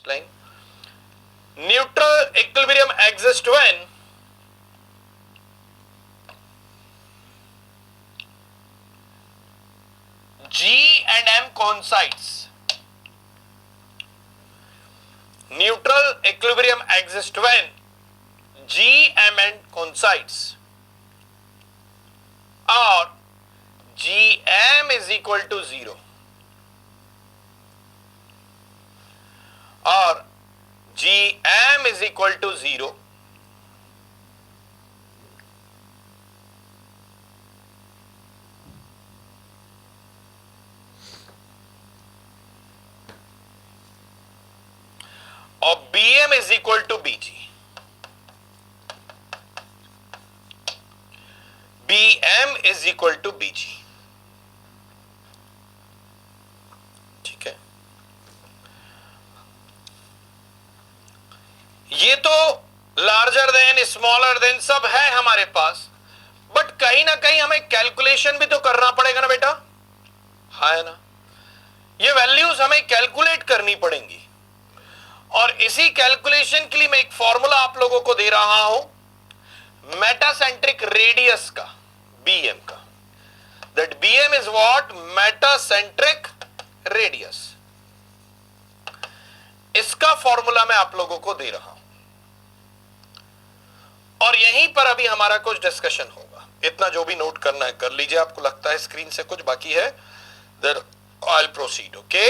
line. Neutral equilibrium exists when G and M coincides. Neutral equilibrium exists when G, M and coincides, or Gm is equal to 0, or Gm is equal to 0, or Bm is equal to Bg. Bm is equal to Bg. ठीक है, ये तो larger than smaller than सब है हमारे पास, but कहीं ना कहीं हमें कैलकुलेशन भी तो करना पड़ेगा ना बेटा, है ना। ये वैल्यूज हमें कैलकुलेट करनी पड़ेंगी, और इसी कैलकुलेशन के लिए मैं एक फॉर्मूला आप लोगों को दे रहा हूं, मेटासेंट्रिक रेडियस का, Bm का, that Bm is what? Metacentric radius. इसका फॉर्मूला मैं आप लोगों को दे रहा हूं, और यहीं पर अभी हमारा कुछ डिस्कशन होगा। इतना जो भी नोट करना है कर लीजिए, आपको लगता है स्क्रीन से कुछ बाकी है, then I will proceed. Okay,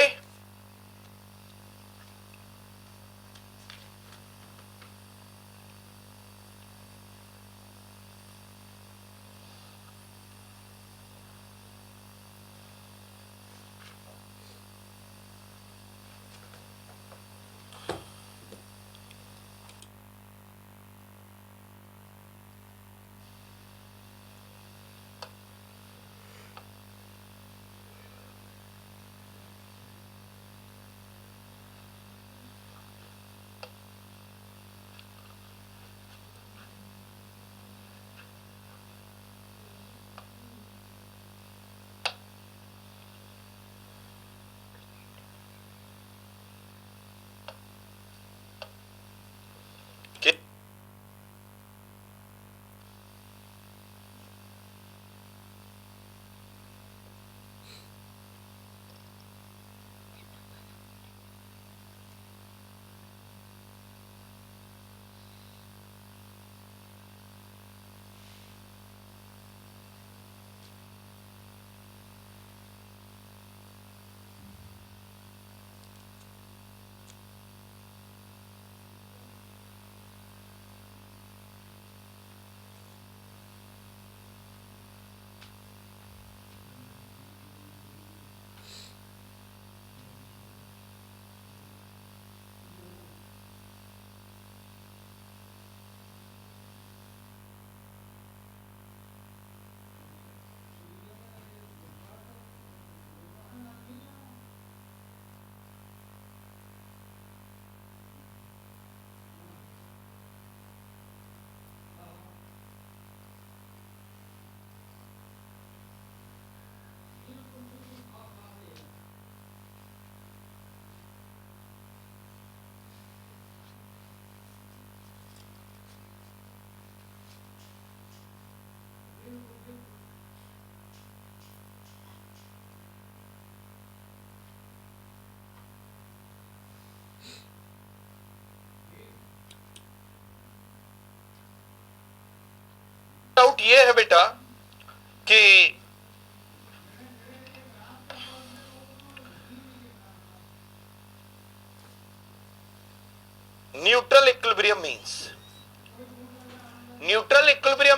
doubt ये है बेटा कि न्यूट्रल इक्विलिब्रियम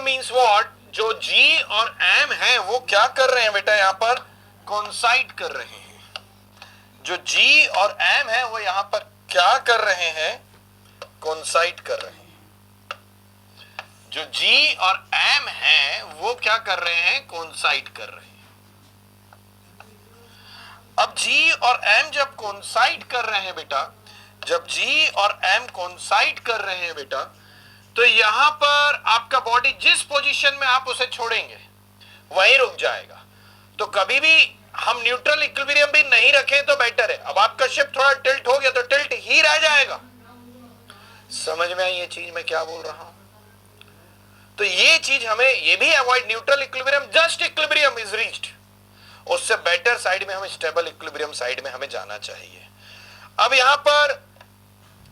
मींस व्हाट? जो G और M है वो क्या कर रहे हैं बेटा, यहां पर कोइंसाइड कर रहे हैं। जो G और M है वो यहां पर क्या कर रहे हैं? कोइंसाइड कर रहे हैं। जो G और M है वो क्या कर रहे हैं? कोइंसाइड कर रहे हैं। अब G और M जब कोइंसाइड कर रहे हैं बेटा, जब G और M कोइंसाइड कर रहे हैं बेटा, तो यहां पर आपका बॉडी जिस पोजीशन में आप उसे छोड़ेंगे वहीं रुक जाएगा। तो कभी भी हम न्यूट्रल इक्विलिब्रियम भी नहीं रखें तो बेटर है। अब आपका शिप थोड़ा टिल्ट हो गया तो टिल्ट ही रह जाएगा। समझ में आई ये चीज मैं क्या बोल रहा हूं? तो ये चीज हमें ये भी avoid, neutral equilibrium, just equilibrium is reached, उससे बेटर साइड में हमें स्टेबल इक्विलिब्रियम साइड में हमें जाना चाहिए। अब यहां पर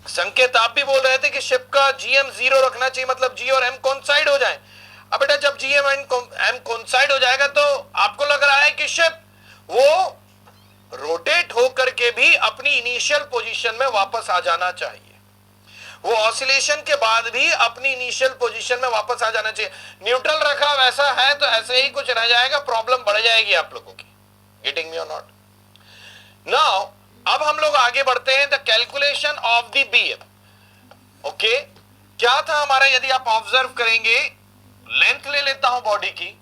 संकेत आप भी बोल रहे थे कि शिप का जीएम 0 रखना चाहिए, मतलब जी और एम कोइंसाइड हो जाए। अब बेटा जब जीएम एंड एम कोइंसाइड हो जाएगा तो आपको लग रहा है कि शिप वो रोटेट होकर के भी अपनी इनिशियल पोजीशन में वापस आ जाना चाहिए, वो ऑसिलेशन के बाद भी अपनी इनिशियल पोजीशन में वापस आ जाना चाहिए। न्यूट्रल रखा वैसा है तो ऐसे ही कुछ रह जाएगा, प्रॉब्लम बढ़ जाएगी आप लोगों की। गेटिंग मी और नॉट? नाउ अब हम लोग आगे बढ़ते हैं, the calculation of the BM. Okay, क्या था हमारा, यदि आप ऑब्जर्व करेंगे, लेंथ ले लेता हूं बॉडी की,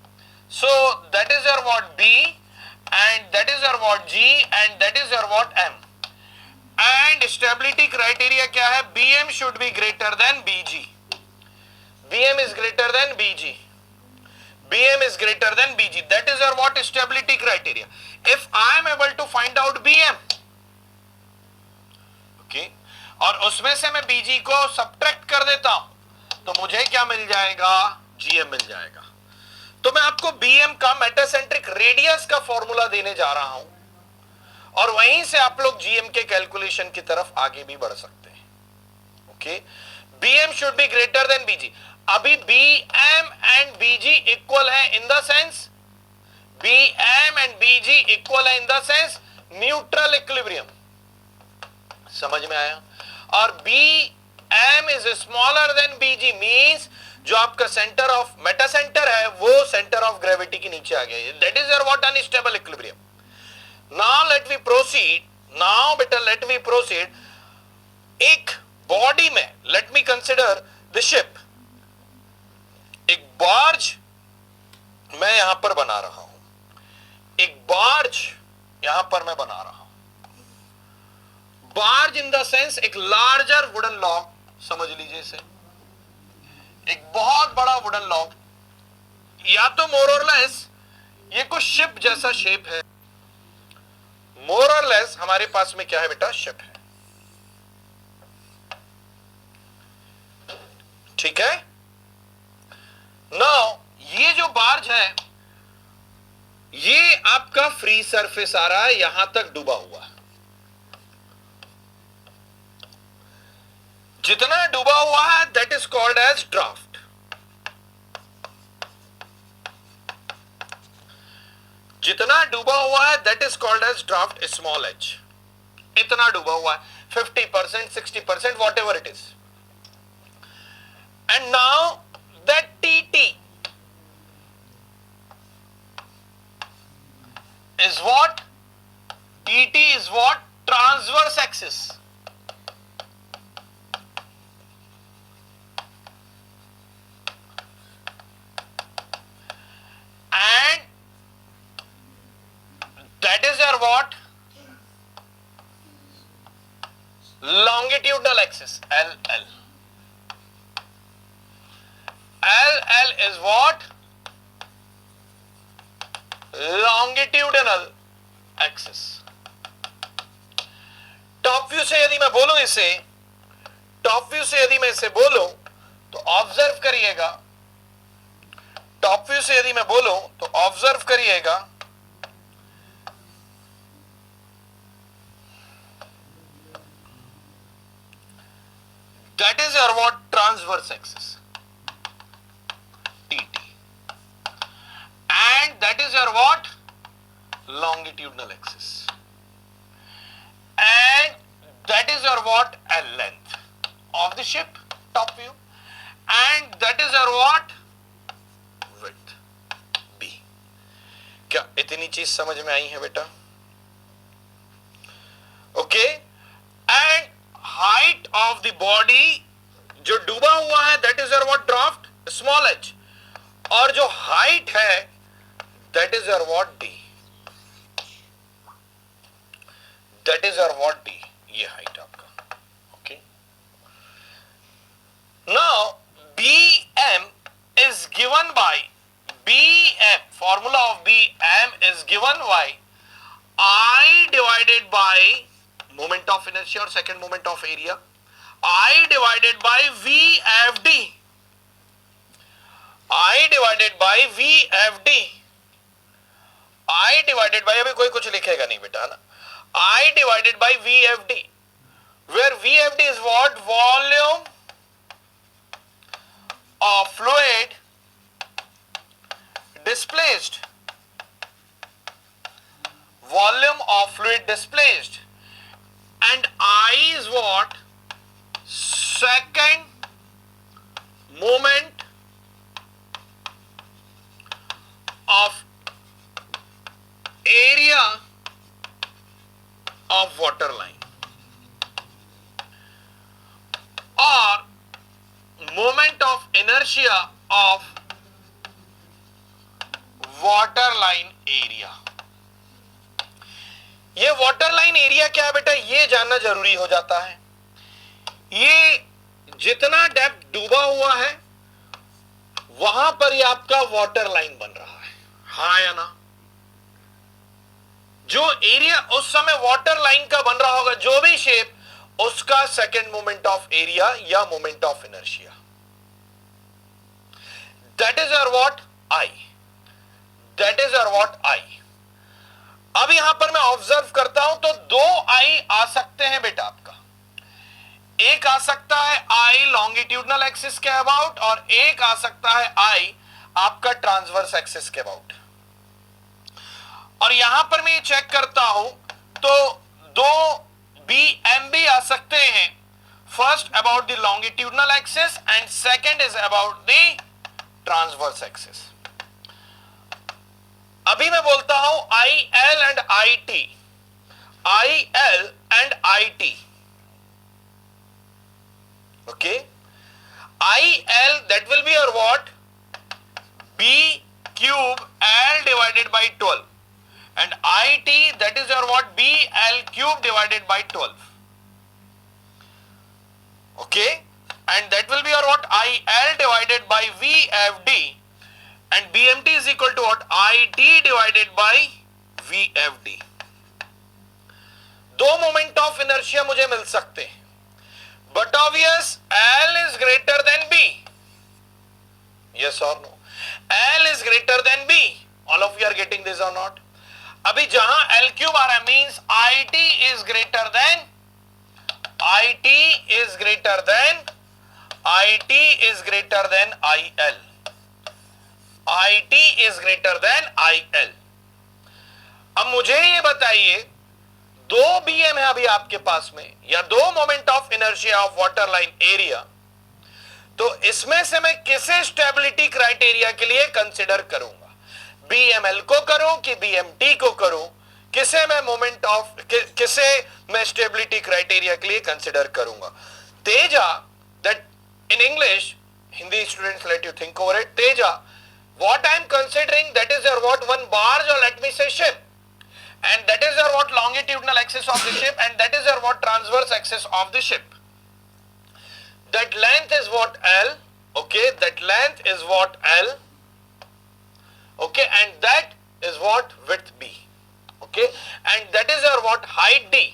so that is your what B and that is your what G and that is your what M. And stability criteria क्या है? BM should be greater than BG. BM is greater than BG, BM is greater than BG. That is your what stability criteria. If I am able to find out BM, okay, और उसमें से मैं BG को subtract कर देता हूं तो मुझे क्या मिल जाएगा? GM मिल जाएगा। तो मैं आपको BM का मेटासेंट्रिक रेडियस का फॉर्मूला देने जा रहा हूं और वहीं से आप लोग GM के कैलकुलेशन की तरफ आगे भी बढ़ सकते हैं। Okay, BM should be greater than BG। अभी BM एंड BG इक्वल है in the sense, BM and BG equal है in the sense neutral equilibrium. समझ में आया? और BM is smaller than BG means जो आपका सेंटर ऑफ मेटा सेंटर है वो सेंटर ऑफ ग्रेविटी के नीचे आ गया। That is your what unstable equilibrium. Now let we proceed. Now बेटा लेट वी प्रोसीड। एक बॉडी में let me consider the ship. एक बार्ज मैं यहां पर बना रहा हूं, एक बार्ज यहां पर मैं बना रहा हूं। बार्ज इन द सेंस एक लार्जर वुडन लॉग, समझ लीजिए इसे, एक बहुत बड़ा वुडन लॉग, या तो मोर और लेस ये कुछ शिप जैसा शेप है। मोर और लेस हमारे पास में क्या है बेटा? शिप है। ठीक है। नाउ ये जो बार्ज है ये आपका फ्री सरफेस आ रहा है, यहां तक डूबा हुआ है। जितना डूबा हुआ है that is called as draft. जितना डूबा हुआ है that is called as draft small H. इतना डूबा हुआ है, 50%, 60%, whatever it is. And now that TT is what? TT is what? Transverse axis. And that is your what? Longitudinal axis, LL. LL is what? Longitudinal axis. Top view से यदि मैं बोलूं इसे, top view से यदि मैं इसे बोलूं तो ऑब्जर्व करिएगा। टॉप व्यू से यदि मैं बोलूं तो ऑब्जर्व करिएगा। That is your what? Transverse axis, TT, and that is your what? Longitudinal axis, and that is your what? L length of the ship, top view, and that is your what? Width, B. क्या इतनी चीज समझ में आई है बेटा? Okay, and height of the body जो डूबा हुआ है that is your what? Draft, small H, और जो हाइट है that is your what? D. That is your what? D. ये हाइट आपका। Okay, now BM is given by, BM, formula of BM is given by by moment of inertia or second moment of area, I divided by VFD. I divided by VFD. I divided by, अभी कोई कुछ लिखेगा नहीं बेटा ना, I divided by VFD, where VFD is what? Volume of fluid displaced. Volume of fluid displaced. And I is what? Second moment of area of water line, or moment of inertia of water line area. ये water line area क्या है बेटा, ये जानना जरूरी हो जाता है। ये जितना डेप्थ डूबा हुआ है वहां पर ये आपका वाटर लाइन बन रहा है, हाँ या ना? जो एरिया उस समय वाटर लाइन का बन रहा होगा, जो भी शेप, उसका सेकेंड मोमेंट ऑफ एरिया या moment of inertia, that is our what? I. That is our what? I. अब यहां पर मैं ऑब्जर्व करता हूं तो दो आई आ सकते हैं बेटा आपका। एक आ सकता है आई लॉन्गिट्यूडनल एक्सिस के अबाउट, और एक आ सकता है आई आपका ट्रांसवर्स एक्सिस के अबाउट। और यहां पर मैं ये चेक करता हूं तो दो बी एम भी आ सकते हैं, first about the longitudinal axis and second is about the transverse axis. अभी मैं बोलता हूं I L and I T, I L and I T, okay. I L that will be your what? B cube L divided by 12, and IT that is your what? BL cube divided by 12, okay, and that will be your what? IL divided by VFD, and BMT is equal to what? IT divided by VFD. दो moment of inertia मुझे मिल सकते हैं, but obvious L is greater than B, yes or no? L is greater than B. All of you are getting this or not? अभी जहां L cube आ रहा है means IT is greater than, IT is greater than, IT is greater than IL, IT is greater than IL। अब मुझे ये बताइए, दो BM है अभी आपके पास में, या दो moment of inertia of water line area, तो इसमें से मैं किसे स्टेबिलिटी क्राइटेरिया के लिए कंसिडर करूंगा? बीएमएल को करूं कि बीएमटी को करूं? किसे मैं मोमेंट ऑफ किसे मैं स्टेबिलिटी क्राइटेरिया के लिए कंसिडर करूंगा? Teja, that in English, Hindi students let you think over it. Teja, what I am considering, that is your what? One barge, और लेट मी से ship, and that is your what? Longitudinal axis of the ship, and that is your what? Transverse axis of the ship. That length is what? L, okay, that length is what? L, okay, and that is what? Width B, okay, and that is your what? Height D.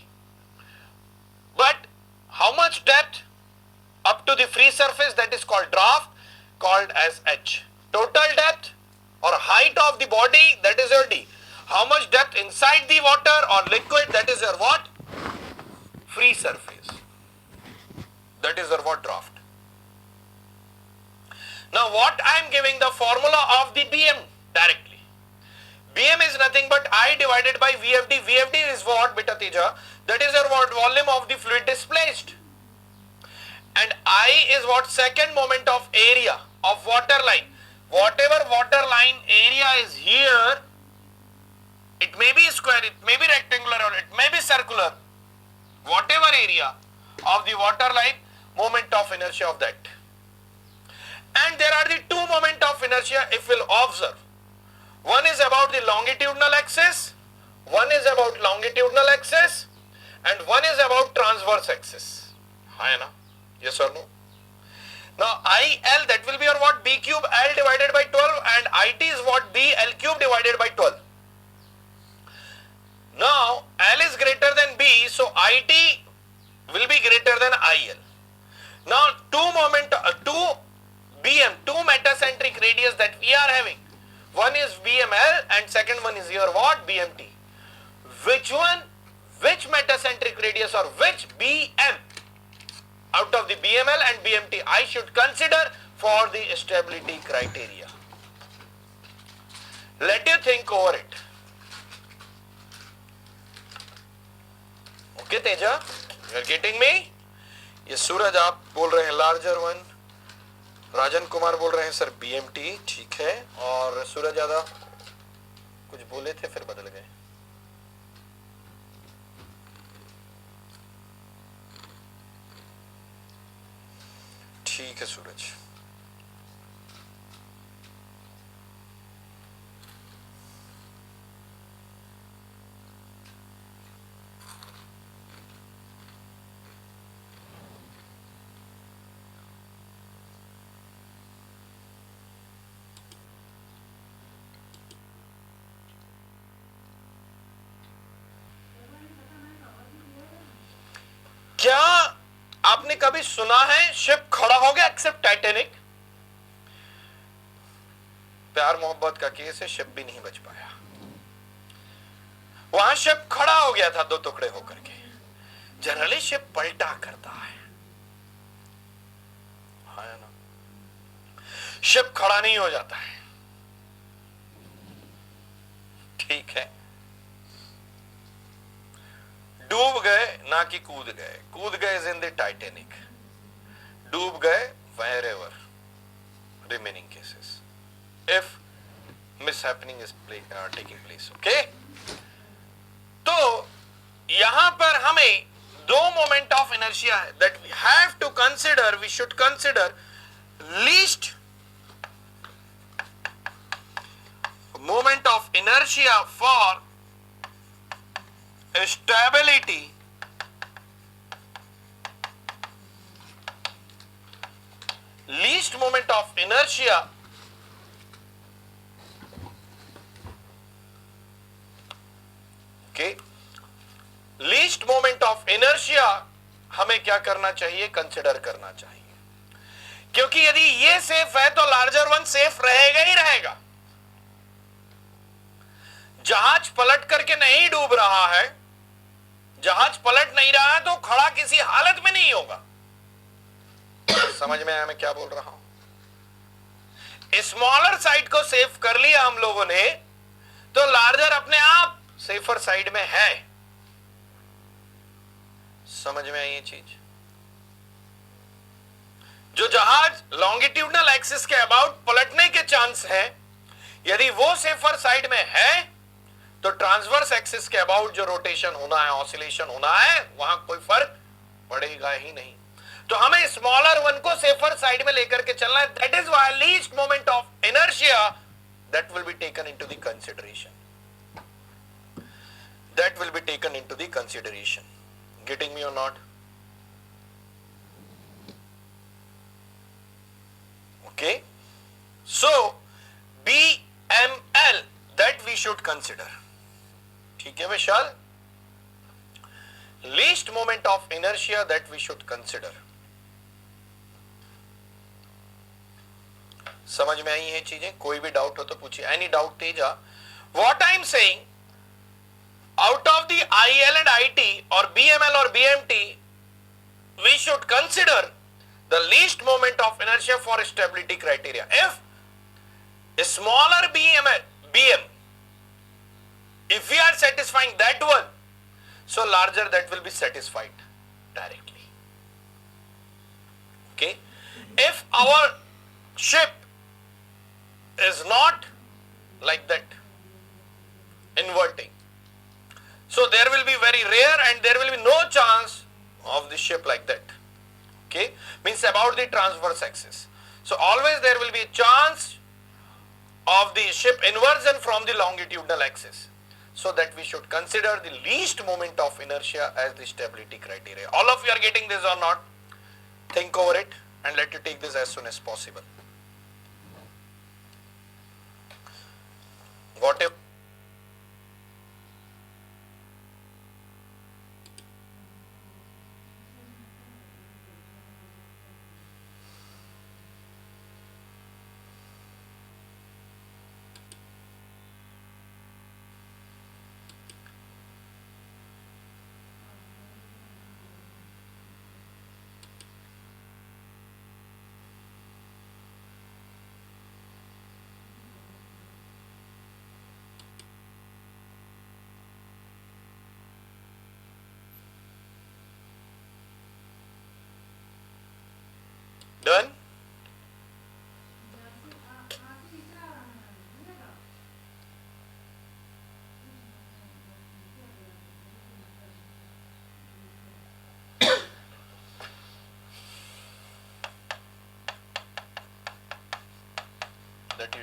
But how much depth up to the free surface? That is called draft, called as H. Total depth or height of the body, that is your D. How much depth inside the water or liquid, that is your what? Free surface, that is your what? Draft. Now what I am giving the formula of the BM directly. BM is nothing but I divided by VFD. VFD is what, beta Teja? That is your what? Volume of the fluid displaced. And I is what? Second moment of area of water line. Whatever water line area is here, it may be square, it may be rectangular, or it may be circular. Whatever area of the water line, moment of inertia of that. And there are the two moment of inertia if we'll observe. One is about the longitudinal axis, one is about longitudinal axis, and one is about transverse axis. Hai na? Yes or no? Now IL, that will be your what? B cube L divided by 12, and IT is what? B L cube divided by 12. Now L is greater than B, so IT will be greater than IL. Now two metacentric radius that we are having. One is BML and second one is your what? BMT. Which metacentric radius or which BM out of the BML and BMT I should consider for the stability criteria? Let you think over it. Okay, Teja, you are getting me? ये सूरज आप बोल रहे हैं larger one, Rajan Kumar बोल रहे हैं sir BMT, ठीक है, और सूरज यादव कुछ बोले थे फिर बदल गए। ठीक है सूरज। क्या आपने कभी सुना है शिप खड़ा हो गया एक्सेप्ट टाइटैनिक? प्यार मोहब्बत का केस है, शिप भी नहीं बच पाया। वहां शिप खड़ा हो गया था दो टुकड़े होकर के। जनरली शिप पलटा करता है ना, शिप खड़ा नहीं हो जाता है। ठीक है, डूब गए ना कि कूद गए। कूद गए इज इन द टाइटैनिक, डूब गए wherever remaining cases if mishappening is taking place. Okay, तो यहां पर हमें दो मोमेंट ऑफ इनर्शिया है that we have to consider. We should consider least moment of inertia for stability least moment of inertia okay, least moment of inertia हमें क्या करना चाहिए? कंसिडर करना चाहिए, क्योंकि यदि ये सेफ है तो लार्जर वन सेफ रहेगा ही रहेगा। जहाज पलट करके नहीं डूब रहा है, जहाज पलट नहीं रहा है तो खड़ा किसी हालत में नहीं होगा। समझ में आया मैं क्या बोल रहा हूं? स्मॉलर साइड को सेव कर लिया हम लोगों ने, तो लार्जर अपने आप सेफर साइड में है। समझ में आई ये चीज? जो जहाज लॉन्गिट्यूडनल एक्सिस के अबाउट पलटने के चांस है, यदि वो सेफर साइड में है तो ट्रांसवर्स एक्सिस के अबाउट जो रोटेशन होना है, ऑसिलेशन होना है, वहां कोई फर्क पड़ेगा ही नहीं। तो हमें स्मॉलर वन को सेफर साइड में लेकर के चलना है। That is why least moment of inertia that will be taken into the consideration, that will be taken into the consideration. Getting me और not? Okay, so BML that we should consider. ठीक है विशाल? Least moment of inertia that we should consider. समझ में आई ये चीजें? कोई भी doubt हो तो पूछिए। Any doubt Teja? What I am saying, out of the IL and IT or BML or BMT, we should consider the least moment of inertia for stability criteria. If a smaller BM, if we are satisfying that one, so larger that will be satisfied directly. Okay, if our ship is not like that, inverting, so there will be very rare and there will be no chance of the ship like that. Okay, means about the transverse axis. So always there will be a chance of the ship inversion from the longitudinal axis, so that we should consider the least moment of inertia as the stability criteria. All of you are getting this or not? Think over it and let you take this as soon as possible. What if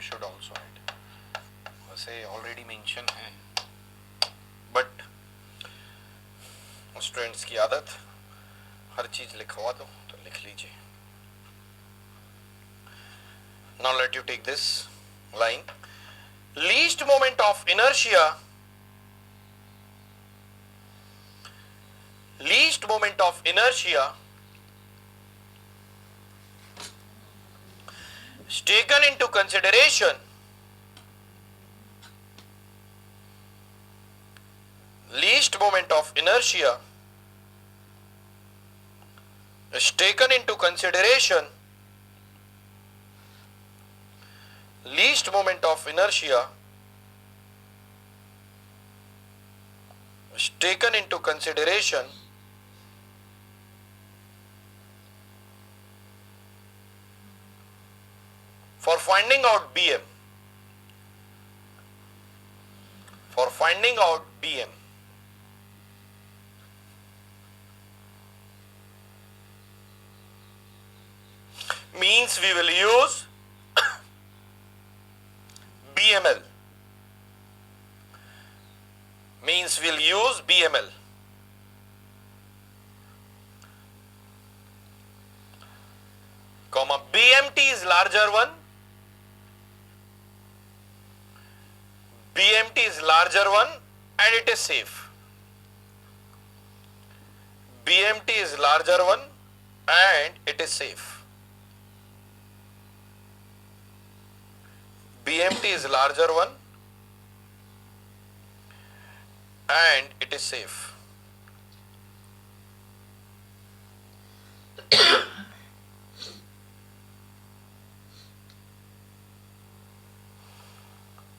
should also add. वैसे already mention है, but students की आदत हर चीज लिखवा दो तो लिख लीजिए. Now let you take this line. Least moment of inertia. Least moment of inertia is taken into consideration. Least moment of inertia is taken into consideration. Least moment of inertia is taken into consideration for finding out Bm. For finding out Bm. Means we will use BML. Means we'll use BML. Comma, BMT is larger one. BMT is larger one and it is safe. BMT is larger one and it is safe. BMT is larger one and it is safe.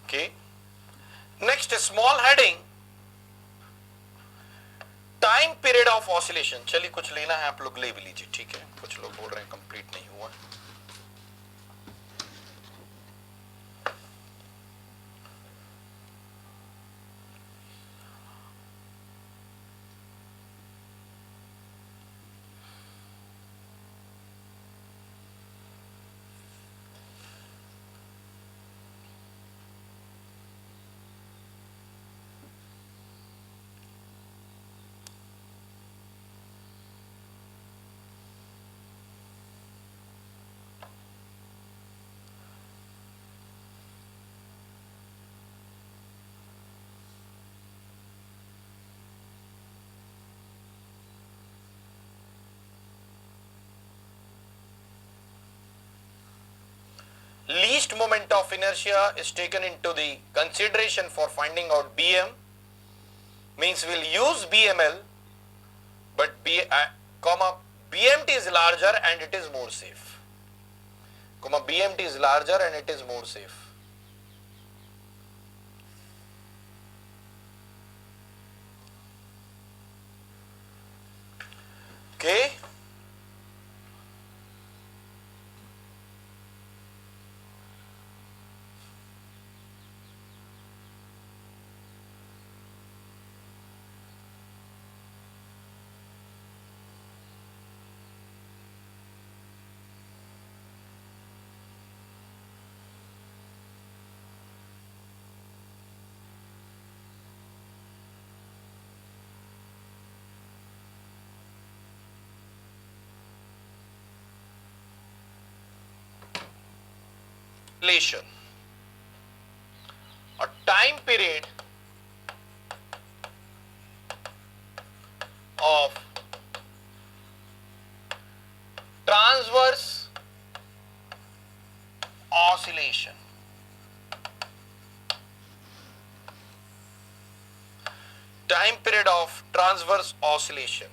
Okay. Next, a small heading, time period of oscillation. चलिए कुछ लेना है आप लोग ले भी लीजिए, ठीक है. कुछ लोग बोल रहे हैं कंप्लीट नहीं हुआ. Least moment of inertia is taken into the consideration for finding out Bm. Means we'll use BML, but BMT is larger and it is more safe. BMT is larger and it is more safe. Okay. A time period of transverse oscillation. Time period of transverse oscillation.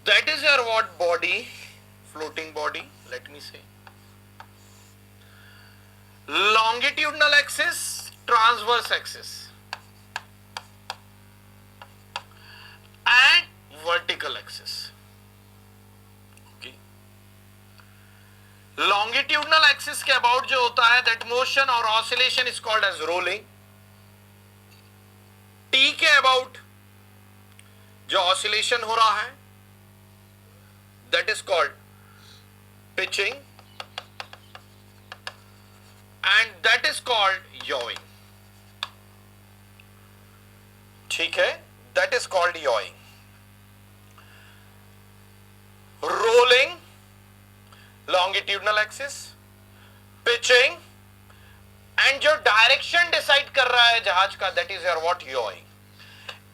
That is your what body? Floating body, let me say. Longitudinal axis, transverse axis, and vertical axis. Okay. Longitudinal axis के about जो होता है, that motion or oscillation is called as rolling. T के about जो oscillation हो रहा है, that is called pitching. and that is called yawing. ठीक है, that is called yawing. Rolling, longitudinal axis, pitching, and जो डायरेक्शन डिसाइड कर रहा है जहाज का, that is your what, yawing.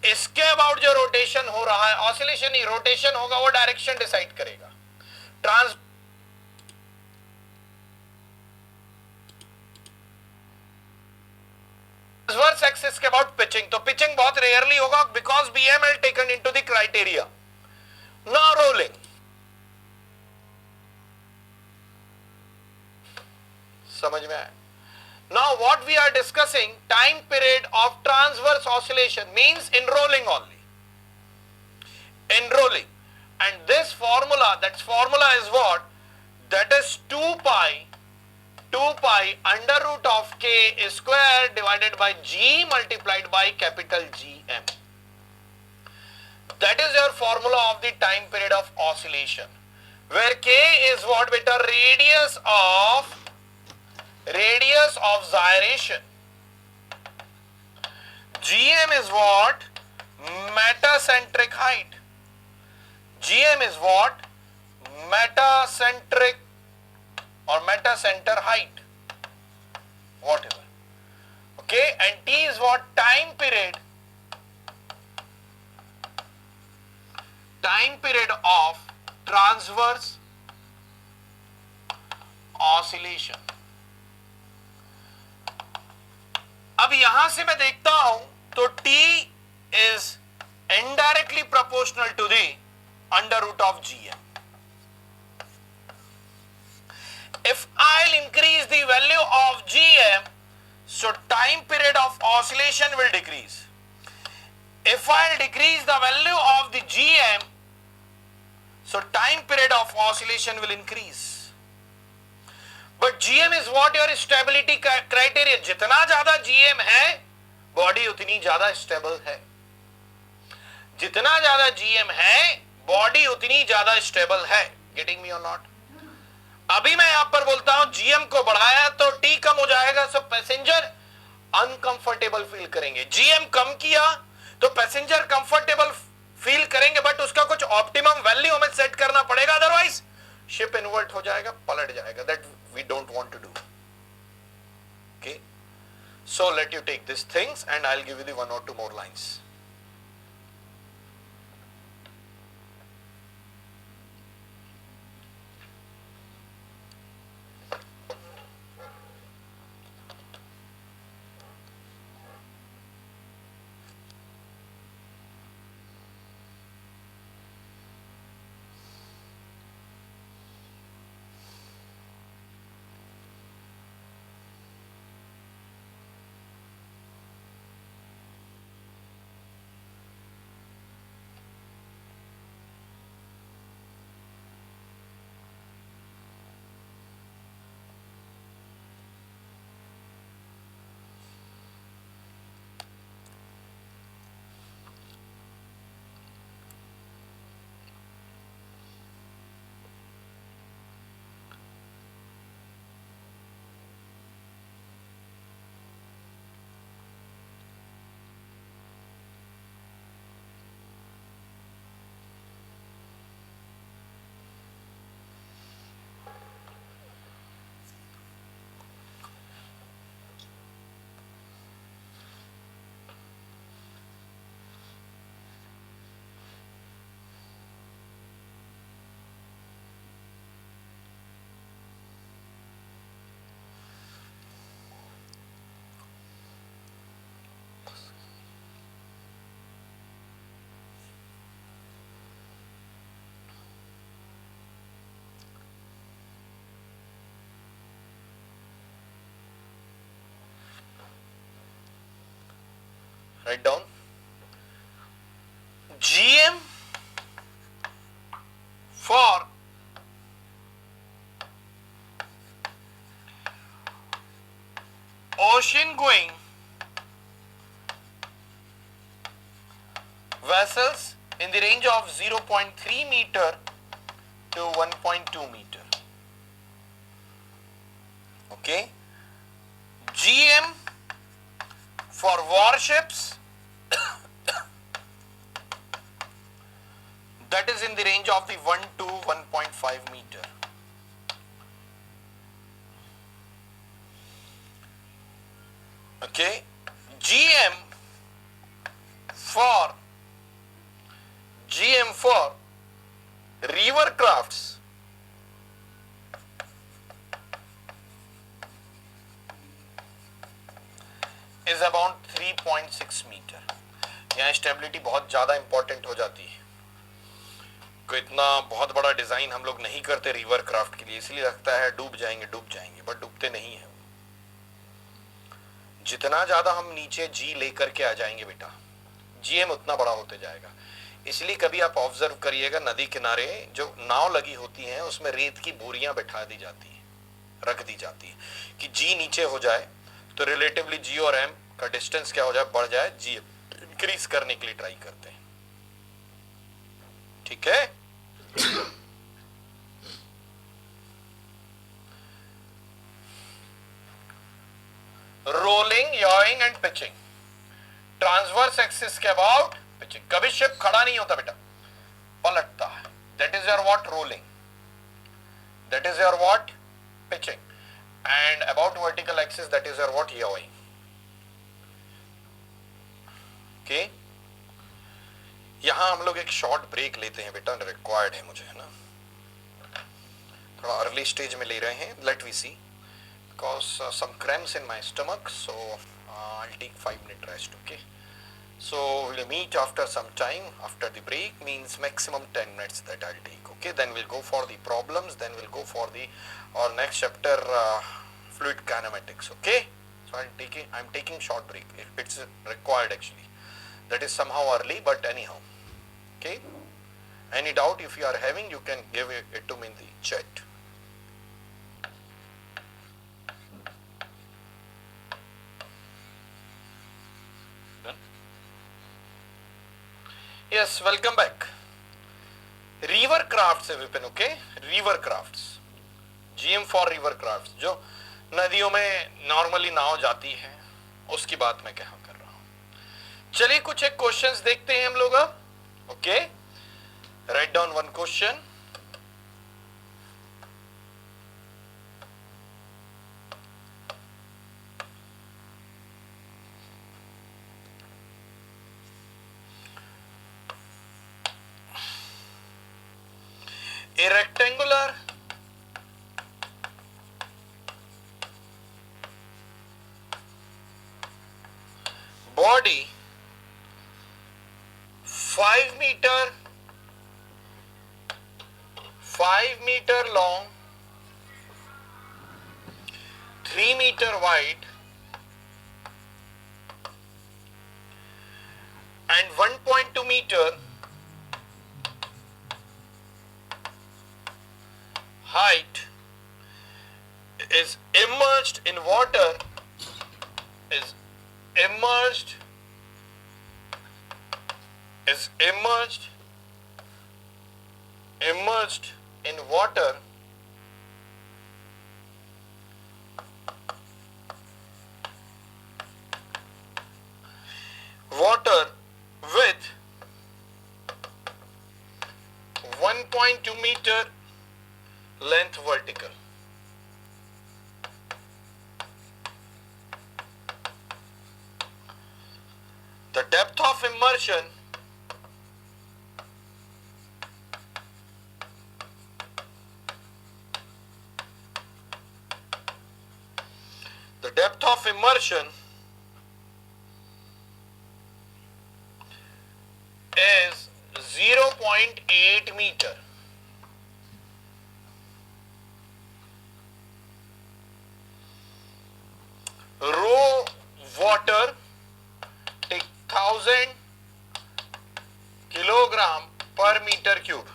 इसके अबाउट जो रोटेशन हो रहा है, ऑसिलेशन ही रोटेशन होगा, वो डायरेक्शन डिसाइड करेगा. ट्रांसवर्स एक्सिस के अबाउट पिचिंग, तो पिचिंग बहुत रेयरली होगा because BML taken into the criteria. Now rolling, समझ में आया? Now what we are discussing, time period of transverse oscillation means in rolling only. In rolling. And this formula, that formula is what? That is 2 pi under root of k square divided by g multiplied by capital GM. That is your formula of the time period of oscillation. Where k is what, beta? Radius of gyration. GM is what? Metacentric height. GM is what? Metacentric or metacenter height. Whatever. Okay, and T is what? Time period. Time period of transverse oscillation. अब यहां से मैं देखता हूं तो T is indirectly proportional to the under root of GM. If I'll increase the value of GM, so time period of oscillation will decrease. If I'll decrease the value of the GM, so time period of oscillation will increase. But GM is what your stability criteria. जितना ज्यादा GM है, body उतनी ज्यादा stable है. जितना ज्यादा GM है, body उतनी ज्यादा स्टेबल है. Getting me or not? अभी मैं यहां पर बोलता हूं GM को बढ़ाया तो T कम हो जाएगा, सो पैसेंजर अनकंफर्टेबल फील करेंगे. GM कम किया तो पैसेंजर कंफर्टेबल फील करेंगे, बट उसका कुछ ऑप्टिमम वैल्यू हमें सेट करना पड़ेगा, अदरवाइज शिप इन्वर्ट हो जाएगा, पलट जाएगा. That we don't want to do. Okay, so let you take these things and I'll give you the 1 or 2 more lines. Write down GM for ocean going vessels in the range of 0.3 meter to 1.2 meter. Okay, GM for warships that is in the range of the 1 to 1.5 meter. Okay, GM for river crafts is about 3.6 metre. यहाँ stability बहुत ज़्यादा important हो जाती है. कोई इतना बहुत बड़ा डिजाइन हम लोग नहीं करते रिवर क्राफ्ट के लिए, इसलिए लगता है डूब जाएंगे, बट डूबते नहीं है. जितना ज्यादा हम नीचे जी लेकर के आ जाएंगे बेटा, जीएम उतना बड़ा होते जाएगा. इसलिए कभी आप ऑब्जर्व करिएगा, नदी किनारे जो नाव लगी होती हैं उसमें रेत की बोरियां बैठा दी जाती है, रख दी जाती है कि जी नीचे हो जाए तो रिलेटिवली जी और एम का डिस्टेंस क्या हो जाए, बढ़ जाए. जी इंक्रीज करने के लिए ट्राई करते हैं. ठीक है. Rolling, yawing and pitching. Transverse axis के अबाउट पिचिंग. कभी शिप खड़ा नहीं होता बेटा, पलटता है. That is your what, rolling. That is your what, pitching. And about vertical axis that is your what, yawing. Okay, यहां हम लोग एक शॉर्ट ब्रेक लेते हैं बेटा, रिक्वायर्ड है मुझे, है ना. थोड़ा अर्ली स्टेज में ले रहे हैं. Let we see, because some cramps in my stomach, so I will take 5 minute rest. Okay, so we'll meet after some time. After the break means maximum 10 minutes that I'll take. Okay, then we'll go for the problems, then we'll go for the our next chapter, fluid kinematics. Okay, so I'm taking short break. It's required actually. That is somehow early, but anyhow. Okay, any doubt if you are having, you can give it to me in the chat. Done? Yes, welcome back. River crafts है Vipin. Okay, river crafts, GM for river crafts, जो नदियों में normally नाव जाती है, उसकी बात मैं कहा कर रहा हूं. चलिए कुछ एक क्वेश्चंस देखते हैं हम लोग अब. Okay, write down one question. A rectangular body 5 meter long, 3 meter wide and 1.2 meter height is immersed in water, is immersed in water with 1.2 meter length vertical. The depth of immersion is 0.8 meter. Raw water take 1000 kilogram per meter cube.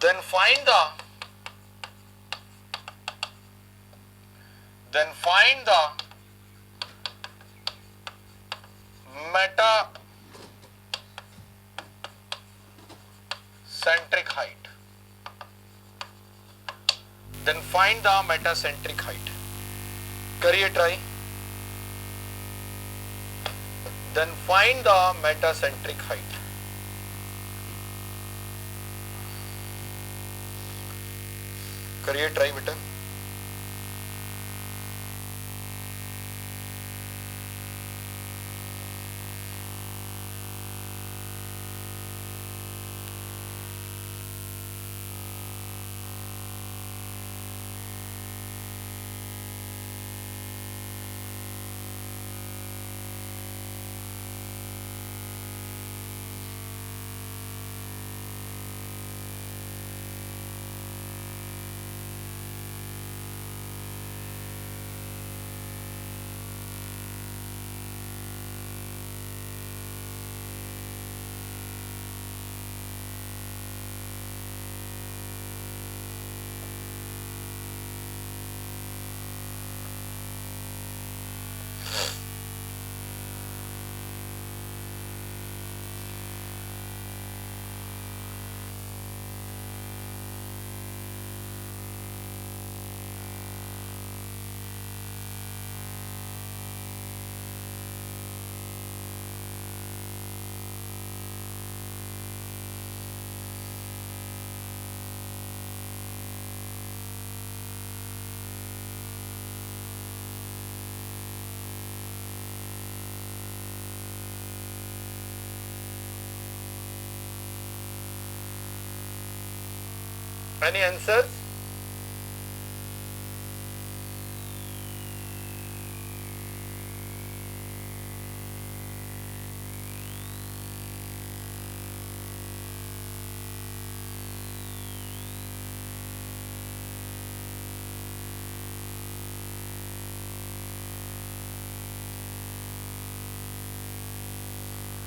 Then find the metacentric height. करिए try. Then find the metacentric height. करिए try बेटा. Any answers?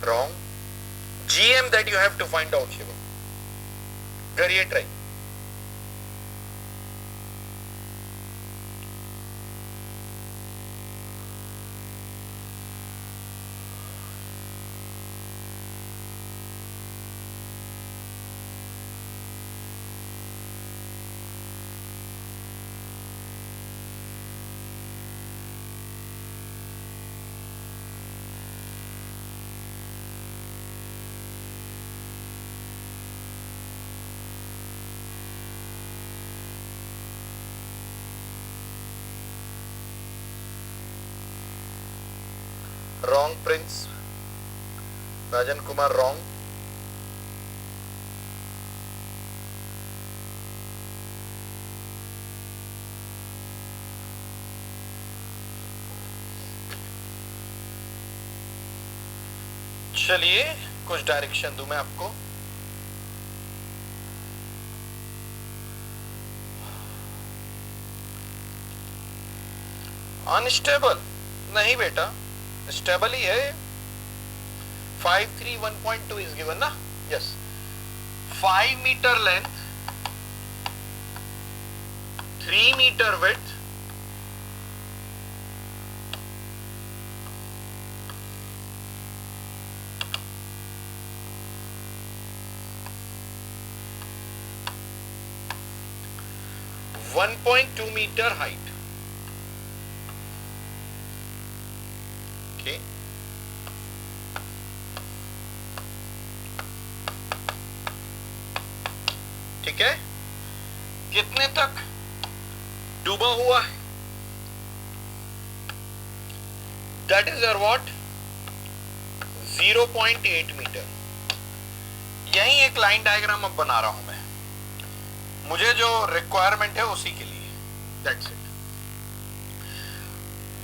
Wrong. GM that you have to find out, Shivam. करिए try. Wrong, Prince. Rajan Kumar, wrong. चलिए कुछ direction दूं मैं आपको. Unstable नहीं बेटा, स्टेबल ही है. 531.2 इज गिवन ना. Yes. 5 metre length, 3 metre width, 1.2 metre height. Okay. ठीक है. कितने तक डूबा हुआ है? That is your what? 0.8 metre. यही एक लाइन डायग्राम अब बना रहा हूं मैं, मुझे जो रिक्वायरमेंट है उसी के लिए. That's it.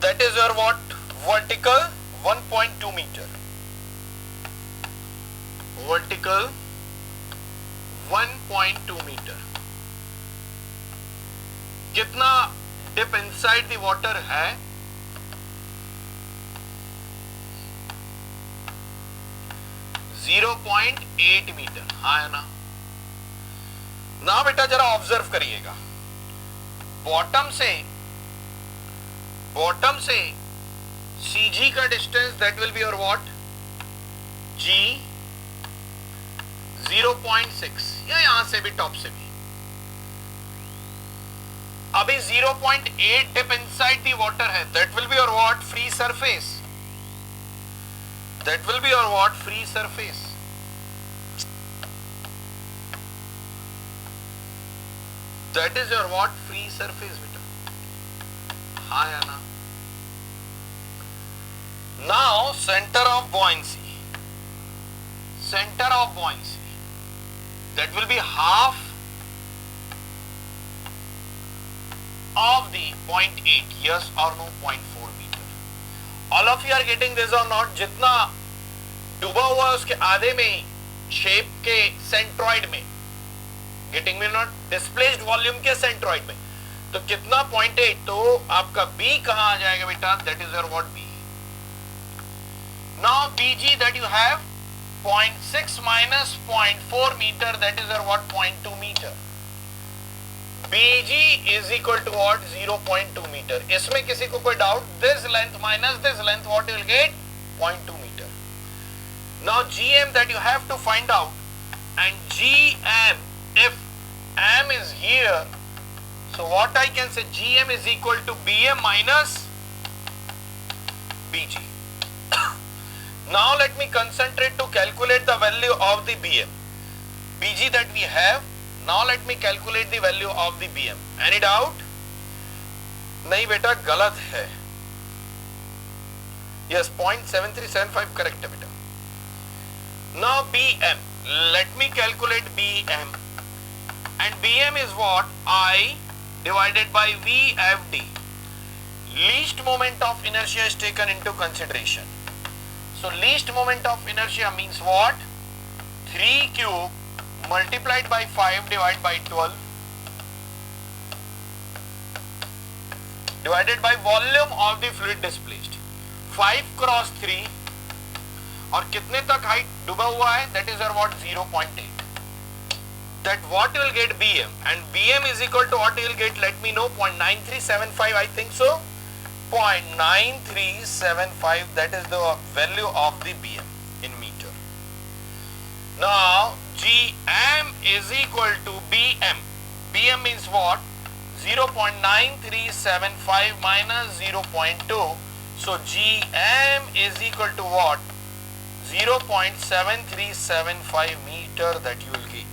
That is your what? Vertical 1.2 metre. Vertical 1.2 metre. कितना डिप इनसाइड द वाटर है? 0.8 मीटर. हाँ है ना? ना बेटा जरा ऑब्जर्व करिएगा. बॉटम से CG का distance that will be your what? G 0.6, या यहां से भी टॉप से भी. अभी 0.8 डिप इनसाइड द वाटर है, that will be your what, free surface, that will be your what, free surface. That is your what, free surface बेटा, हाँ या ना। Now centre of buoyancy, center of buoyancy, that will be half of the 0.8, yes or no, 0.4 meter. All of you are getting this or not? जितना डूबा हुआ है उसके आधे में ही शेप के सेंट्रॉइड में, getting me not, displaced volume के सेंट्रॉइड में, तो कितना 0.8, तो आपका B कहां आ जाएगा बेटा, that is your what, B. Now BG that you have 0.6 minus 0.4 meter, that is your what, 0.2 meter. BG is equal to what, 0.2 meter. इसमें किसी को कोई doubt? This length minus this length, what you will get, 0.2 meter. Now GM that you have to find out, and GM, if M is here, so what I can say, GM is equal to BM minus BG. Now let me concentrate to calculate the value of the BM. BG that we have, now let me calculate the value of the BM. Any doubt? नहीं बेटा, गलत है. Yes, 0.7375 correct है बेटा. Now BM, let me calculate BM, and BM is what, I divided by VFD. Least moment of inertia is taken into consideration. So least moment of inertia means what? 3 cube multiplied by 5 divided by 12 divided by volume of the fluid displaced. 5 cross 3, और कितने तक height डूबा हुआ है, that is our what, 0.8. That what you will get BM, and BM is equal to what you will get, let me know, 0.9375, I think so. 0.9375, that is the value of the BM in meter. Now GM is equal to BM. BM means what? 0.9375 minus 0.2. So GM is equal to what? 0.7375 meter that you will get.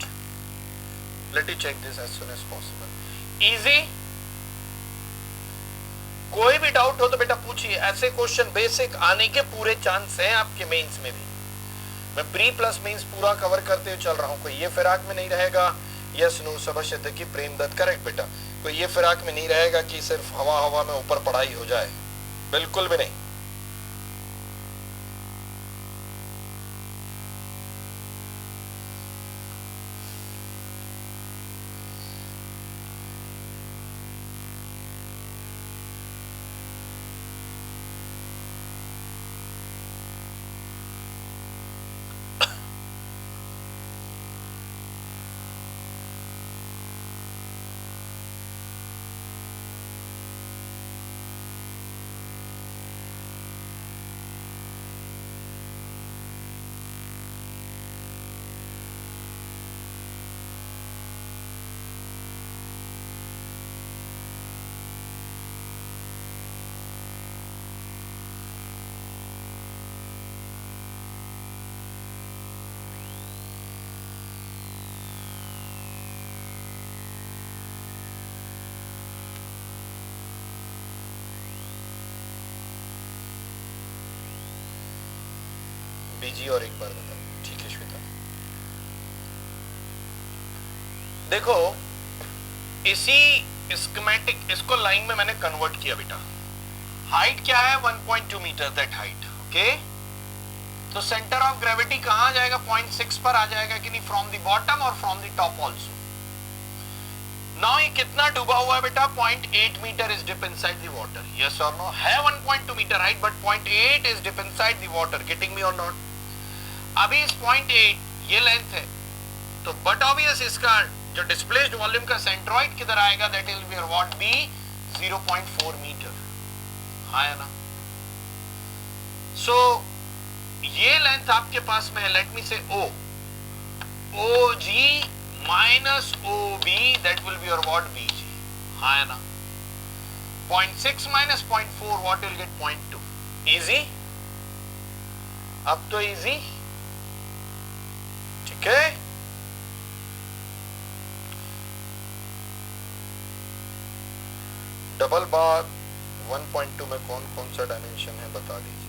Let you check this as soon as possible. Easy. कोई भी doubt हो तो बेटा पूछिए, ऐसे question basic आने के पूरे चांस हैं आपके मेंस में भी. मैं प्री प्लस मेंस पूरा कवर करते हुए चल रहा हूं. कोई ये फिराक में नहीं रहेगा, यस नो सबशत की प्रेम दत्त, करेक्ट बेटा. कोई ये फिराक में नहीं रहेगा कि सिर्फ हवा हवा में ऊपर पढ़ाई हो जाए, बिल्कुल भी नहीं. बीजी और एक बार बताओ, ठीक है श्वेता. देखो इसी स्कीमेटिक, इसको लाइन में मैंने कन्वर्ट किया बेटा. हाइट क्या है, 1.2 मीटर, दैट हाइट, ओके. तो सेंटर ऑफ ग्रेविटी कहां आ जाएगा, 0.6 पर आ जाएगा कि नहीं, फ्रॉम द बॉटम और from the top also. Now ये कितना डूबा हुआ है बेटा, 0.8 metre is dip inside the water, yes और नो. है 1.2 metre height, but 0.8 is dip inside the water, getting me और नॉट. अभी इस 0.8 ये लेंथ है, तो बट ऑब्वियस इसका जो डिस्प्लेस्ड वॉल्यूम का सेंट्रॉइड किधर आएगा, that will be what, B 0.4 metre, हाँ या ना. सो ये लेंथ आपके पास में है, लेट मी से ओ, OG minus OB, that will be your what, BG, हाँ या ना. 0.6 minus 0.4 what will get 0.2. Easy. अब तो easy. ठीक है. डबल बार 1.2 में कौन कौन सा डायमेंशन है बता दीजिए.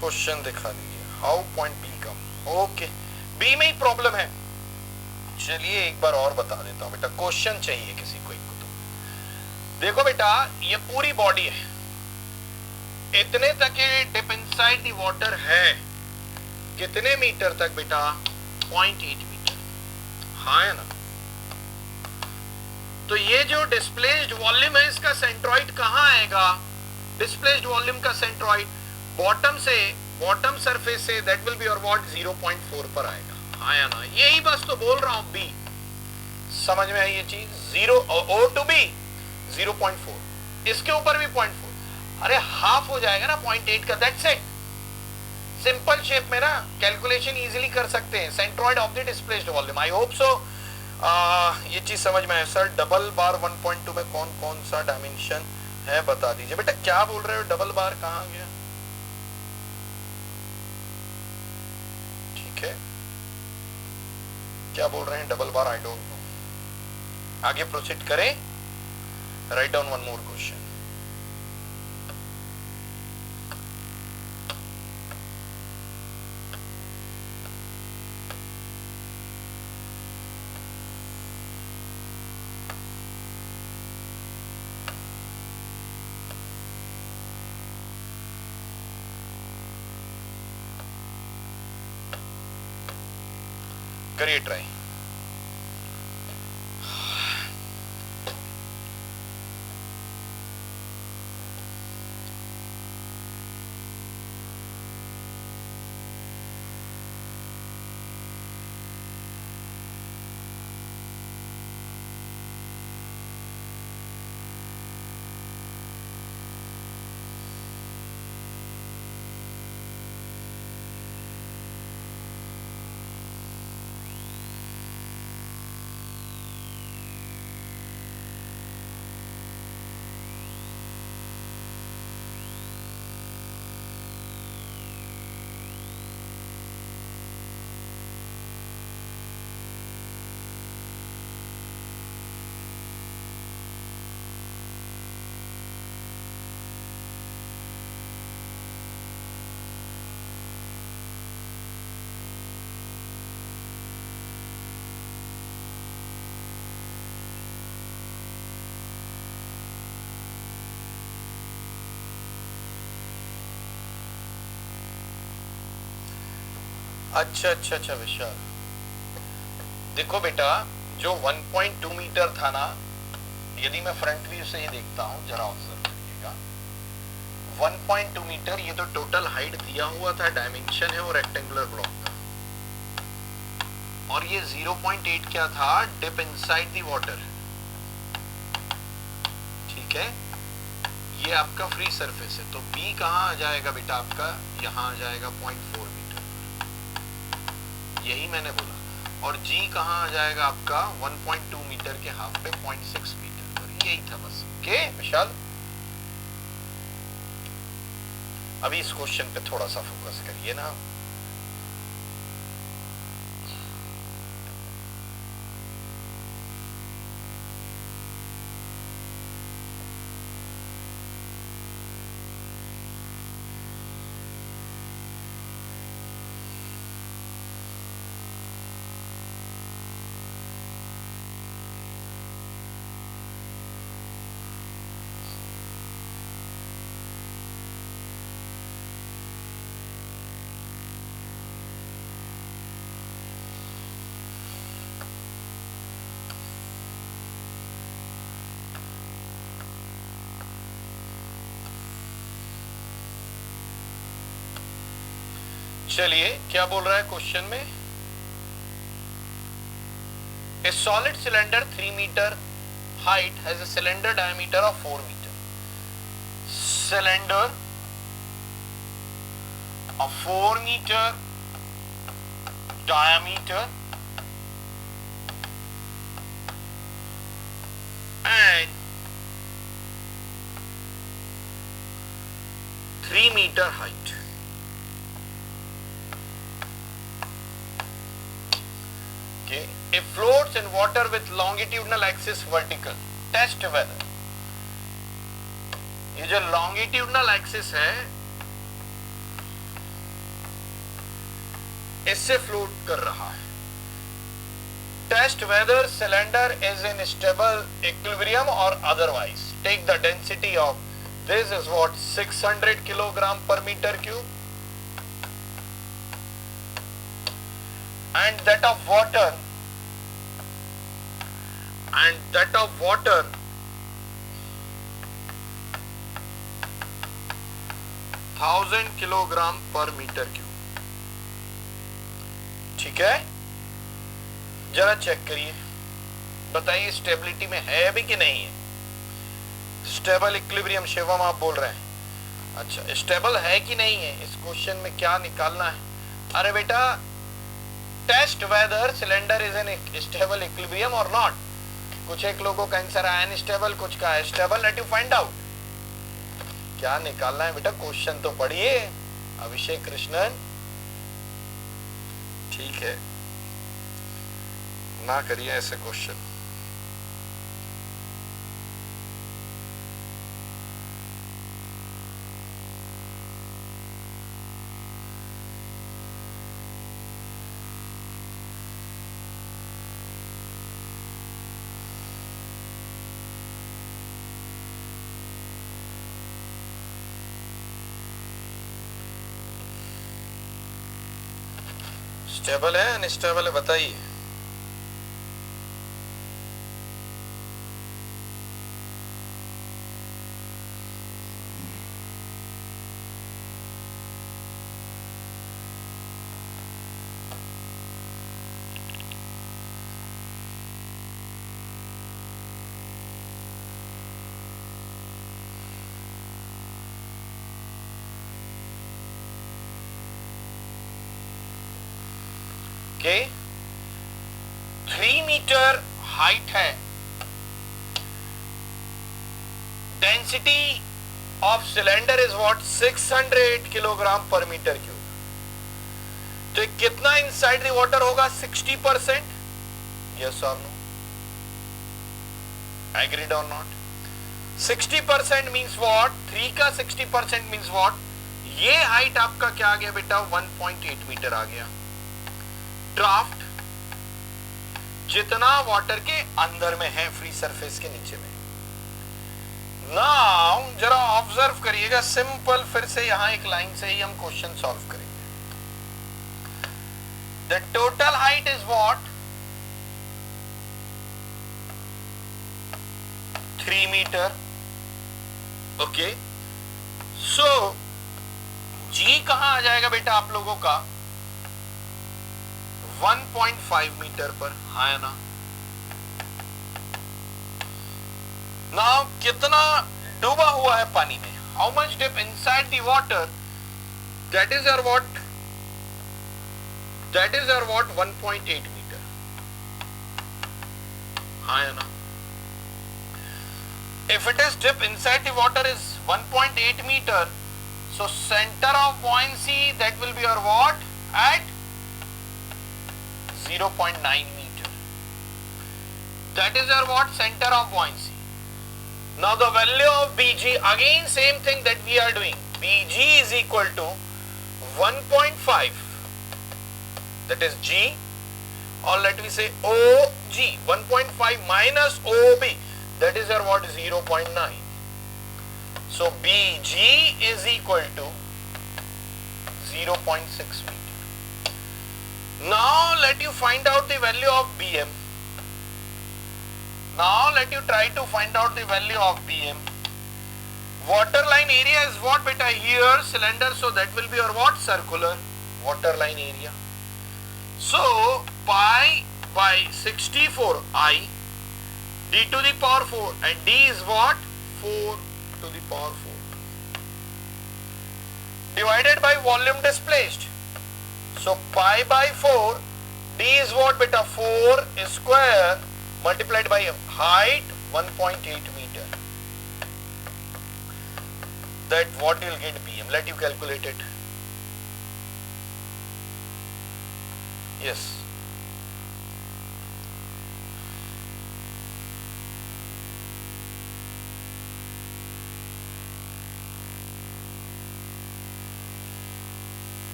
क्वेश्चन दिखा दीजिए. How point B come. Okay, B में ही प्रॉब्लम है. चलिए एक बार और बता देता हूं बेटा. क्वेश्चन चाहिए किसी को एक को तो. देखो बेटा, ये पूरी बॉडी है, इतने तक ये डिप इनसाइड द वाटर है. कितने मीटर तक बेटा? 0.8 मीटर. हाँ है ना. तो ये जो डिस्प्लेस्ड वॉल्यूम है इसका सेंट्रॉइड कहां आएगा? डिस्प्लेस्ड वॉल्यूम का सेंट्रॉइड बॉटम से, बॉटम सरफेस से, that will be your what 0.4 पर आएगा. आया ना. यही बस तो बोल रहा हूं. बी समझ में आई ये चीज. 0 ओ टू बी 0.4. इसके ऊपर भी 0.4. अरे हाफ हो जाएगा ना 0.8 का. That's it. सिंपल शेप में ना कैलकुलेशन इजीली कर सकते हैं. Centroid of the displaced volume. I hope so ये चीज समझ में आए. सर डबल बार 1.2 में कौन कौन सा डायमेंशन है बता दीजिए. बेटा क्या बोल रहे हो? डबल बार कहां गया? ठीक है, क्या बोल रहे हैं? Double bar I don't know. आगे प्रोसीड करें. Write down one more question. करिए ट्राई. अच्छा अच्छा अच्छा विशाल, देखो बेटा, जो 1.2 मीटर था ना, यदि मैं फ्रंट व्यू से ही देखता हूं, जरा ऑब्जर्व करिएगा. 1.2 मीटर ये तो टोटल हाइट दिया हुआ था, डायमेंशन है वो रेक्टेंगुलर ब्लॉक का. और ये 0.8 क्या था? Dip inside the water. ठीक है, ये आपका फ्री सरफेस है. तो बी कहां आ जाएगा बेटा? आपका यहां आ जाएगा 0.4 मीटर. यही मैंने बोला. और जी कहां आ जाएगा आपका? 1.2 मीटर के हाफ पे 0.6 मीटर पर. यही था बस. ओके विशाल, अभी इस क्वेश्चन पे थोड़ा सा फोकस करिए ना. चलिए क्या बोल रहा है क्वेश्चन में? A solid cylinder 3 meter height has a cylinder diameter of 4 meter. Cylinder of 4 meter diameter and 3 meter height. Okay, it floats in water with longitudinal axis vertical. Test weather. ये जो longitudinal axis है इससे float कर रहा है. Test whether cylinder is in stable equilibrium or otherwise. Take the density of this is what 600 kilogram per meter cube and that of water 1000 kilogram पर metre cube. ठीक है, जरा चेक करिए, बताइए स्टेबिलिटी में है भी कि नहीं है. स्टेबल इक्विलिब्रियम शिवम आप बोल रहे हैं. अच्छा, स्टेबल है कि नहीं है, इस क्वेश्चन में क्या निकालना है. अरे बेटा, test whether cylinder is in stable equilibrium और नॉट. कुछ एक लोगों का आंसर है अनस्टेबल, कुछ का है stable. Let you find out क्या निकालना है. बेटा क्वेश्चन तो पढ़िए अभिषेक कृष्णन. ठीक है, ना करिए ऐसे क्वेश्चन. स्टेबल है अनस्टेबल है बताइए. के 3 मीटर हाइट है. Density of cylinder is what 600 kilogram पर मीटर क्यूब. तो कितना इनसाइड द वाटर होगा 60%. यस और नो, एग्रीड और नॉट. 60% मींस व्हाट, 3 का 60% मींस व्हाट. ये हाइट आपका क्या आ गया बेटा 1.8 मीटर आ गया. ड्राफ्ट जितना वाटर के अंदर में है फ्री सरफेस के नीचे में. नाउ जरा ऑब्जर्व करिएगा, सिंपल फिर से यहां एक लाइन से ही हम क्वेश्चन सॉल्व करेंगे. The total height is what 3 metre. Okay, so G कहां आ जाएगा बेटा आप लोगों का 1.5 मीटर पर. हाँ है ना. नाउ कितना डूबा हुआ है पानी में, how much dip inside the water, that is your what 1.8 metre. हाँ है ना. If it is dip inside the water is 1.8 meter, so center of buoyancy that will be your what at 0.9 meter. That is your what center of buoyancy. Now the value of Bg, again same thing that we are doing. Bg is equal to 1.5. That is G, or let me say OG. 1.5 minus OB. That is your what 0.9. So Bg is equal to 0.6 meter. Now let you find out the value of Bm. Now let you try to find out the value of Bm. Waterline area is what beta here cylinder, so that will be your what circular waterline area. So pi by 64I d to the power 4 and d is what 4 to the power 4 divided by volume displaced. So pi by 4, d is what beta 4 square multiplied by height 1.8 meter, that what you'll get BM. Let you calculate it. Yes.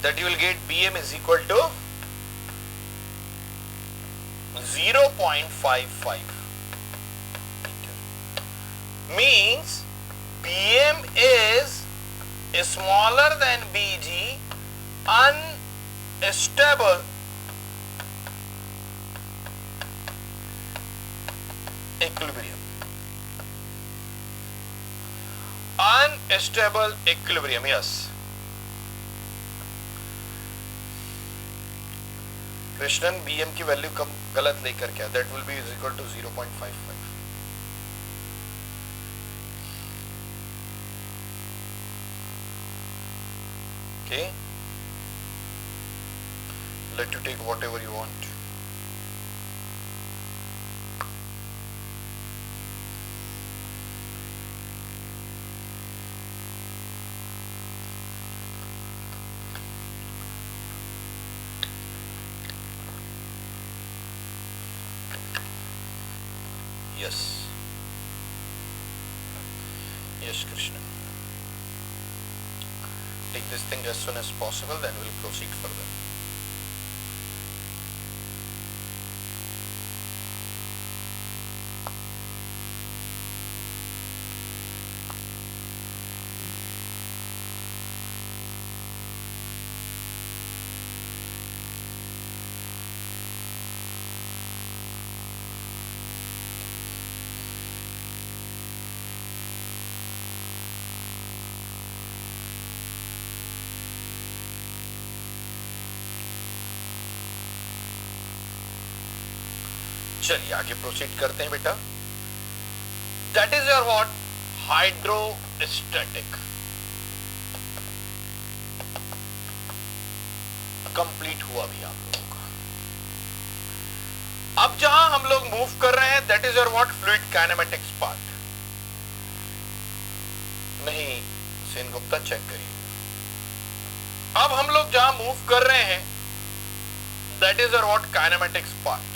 That you will get BM is equal to 0.55 meter. Means BM is smaller than BG, unstable equilibrium. Unstable equilibrium, yes. Krishnan BM की value कम गलत लेकर क्या, that will be is equal to 0.55. Okay, let you take whatever you want. Yes. Yes, Krishna. Take this thing as soon as possible, then we'll proceed further. चलिए आगे proceed करते हैं बेटा. That is your what, hydrostatic. Complete हुआ भी आप लोगों का. अब जहां हम लोग मूव कर रहे हैं, that is your what, fluid kinematics part. नहीं सेन गुप्ता, चेक करिए. अब हम लोग जहां मूव कर रहे हैं, that is your what, kinematics part.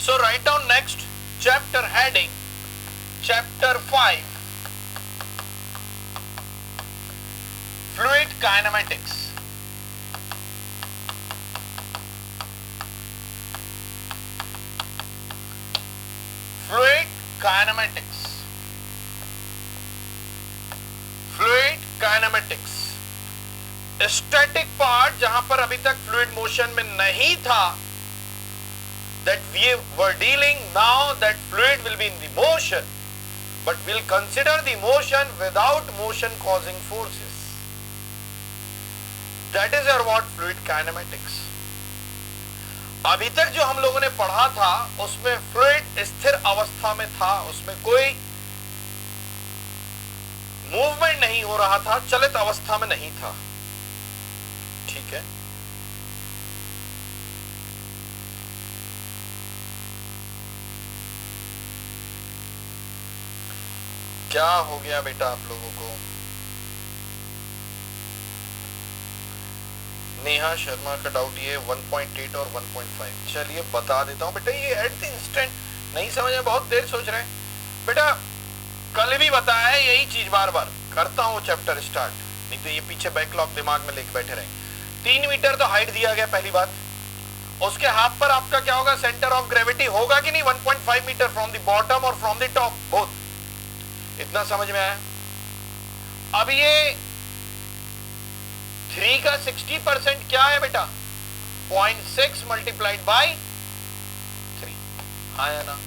So write down next chapter heading, chapter 5, fluid kinematics. Fluid kinematics. Fluid kinematics. Static part जहां पर अभी तक fluid motion में नहीं था, that we were dealing, now that fluid will be in the motion, but we'll consider the motion without motion causing forces. That is our what, fluid kinematics. अभी तक जो हम लोगों ने पढ़ा था उसमें फ्लूइड स्थिर अवस्था में था, उसमें कोई मूवमेंट नहीं हो रहा था, चलित अवस्था में नहीं था. ठीक है. क्या हो गया बेटा आप लोगों को? नेहा शर्मा का डाउट ये 1.8 और 1.5. चलिए बता देता हूं बेटा, ये एट द इंस्टेंट नहीं समझ में, बहुत देर सोच रहे हैं बेटा. कल भी बताया है यही चीज, बार बार करता हूं चैप्टर स्टार्ट, नहीं तो ये पीछे बैकलॉग दिमाग में लेके बैठे रहे. 3 मीटर तो हाइट दिया गया पहली बात. उसके हाथ पर आपका क्या होगा, सेंटर ऑफ ग्रेविटी होगा कि नहीं, 1.5 मीटर फ्रॉम द बॉटम और फ्रॉम द टॉप, बोथ. इतना समझ में आया? अब ये 3 का 60% क्या है बेटा, 0.6 मल्टीप्लाइड बाई 3. आया ना?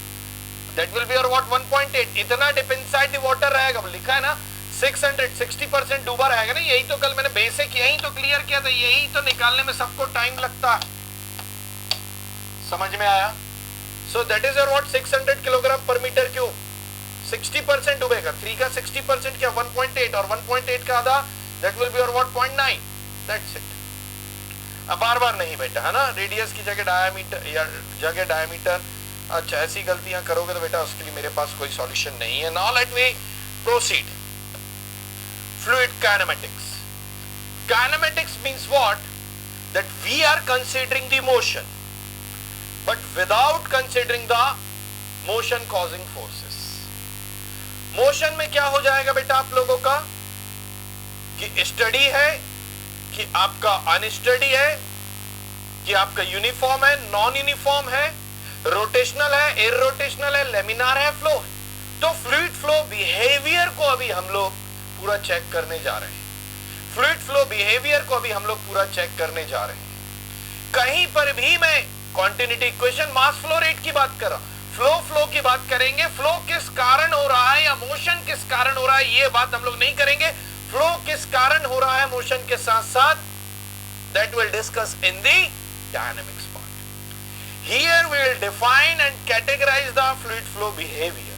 That will be your what, 1.8. इतना डिप इनसाइड द वाटर रहेगा, लिखा है ना 600, 60% डूबा रहेगा ना. यही तो कल मैंने बेसिक यही तो क्लियर किया था, यही तो निकालने में सबको टाइम लगता है. समझ में आया? सो that is your what, 600 kilogram पर मीटर क्यूब. 60% डूबेगा. 3 का 60% क्या, 1.8, और 1.8 का आधा, that will be your what, 0.9. That's it. अब बार बार नहीं बेटा, है ना, रेडियस की जगह डायमीटर या जगह डायमीटर, अच्छा ऐसी गलतियां करोगे तो बेटा उसके लिए मेरे पास कोई सॉल्यूशन नहीं है। Now let me proceed. Fluid kinematics. Kinematics means what, that we are considering the motion but without considering the motion causing forces. Motion में क्या हो जाएगा बेटा आप लोगों का, कि स्टडी है कि आपका अनस्टडी है, कि आपका यूनिफॉर्म है, नॉन यूनिफॉर्म है, रोटेशनल है, इररोटेशनल है, लेमिनार है, फ्लो है। तो फ्लूइड फ्लो बिहेवियर को अभी हम लोग पूरा चेक करने जा रहे हैं। फ्लूइड फ्लो बिहेवियर को अभी हम लोग पूरा चेक करने जा रहे हैं। कहीं पर भी मैं continuity equation, mass flow rate की बात कर रहा हूं, फ्लो की बात करेंगे। फ्लो किस कारण हो रहा है या मोशन किस कारण हो रहा है, ये बात हम लोग नहीं करेंगे। फ्लो किस कारण हो रहा है मोशन के साथ साथ, that will discuss in the dynamics part. Here we will define and categorise the fluid flow behaviour.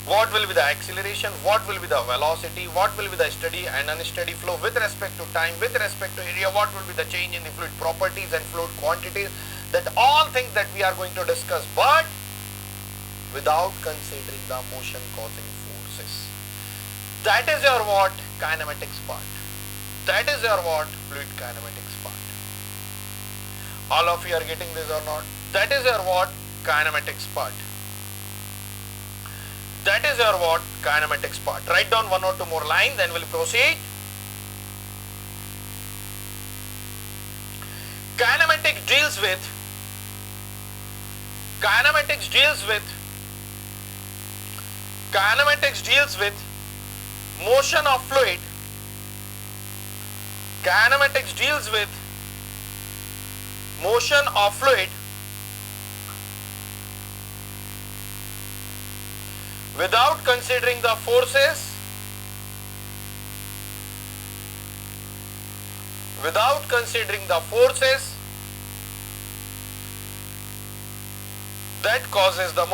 What will be the acceleration, what will be the velocity, what will be the steady and unsteady flow with respect to time, with respect to area, what will be the change in the fluid properties and fluid quantities, that all things that we are going to discuss, but without considering the motion causing forces. That is your what, kinematics part. That is your what, fluid kinematics part. All of you are getting this or not? That is your what, kinematics part. That is your what, kinematics part. Write down one or two more lines, then we'll proceed. Kinematics deals with motion of fluid. Kinematics deals with motion of fluid without considering the forces, that causes the